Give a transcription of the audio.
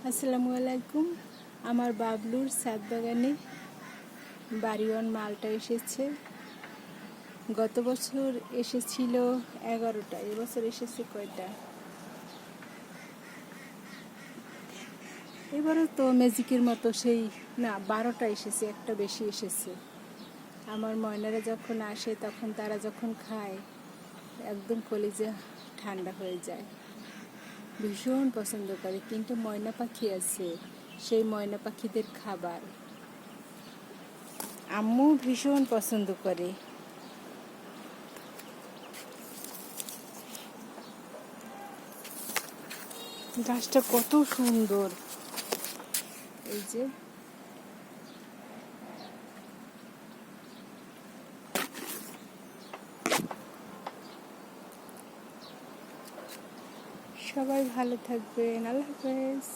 আসসালামু আলাইকুম। আমার বাবলুর ছাদ বাগানে বাড়িওয়ান মালটা এসেছে। গত বছর এসেছিল 11টা, এবছর এসেছে কয়টা? এবারও তো ম্যাজিকের মতো সেই না 12টা এসেছে, একটা বেশি এসেছে। আমার ময়নারা যখন আসে তখন তারা যখন খায় একদম কলিজা ঠান্ডা হয়ে যায়, ভীষণ পছন্দ করে। কিন্তু ময়না পাখি আছে, সেই ময়না পাখিদের খাবার আম্মু ভীষণ পছন্দ করে। গাছটা কত সুন্দর, এই যে সবাই ভালো থাকবেন, আল্লাহ হাফেজ।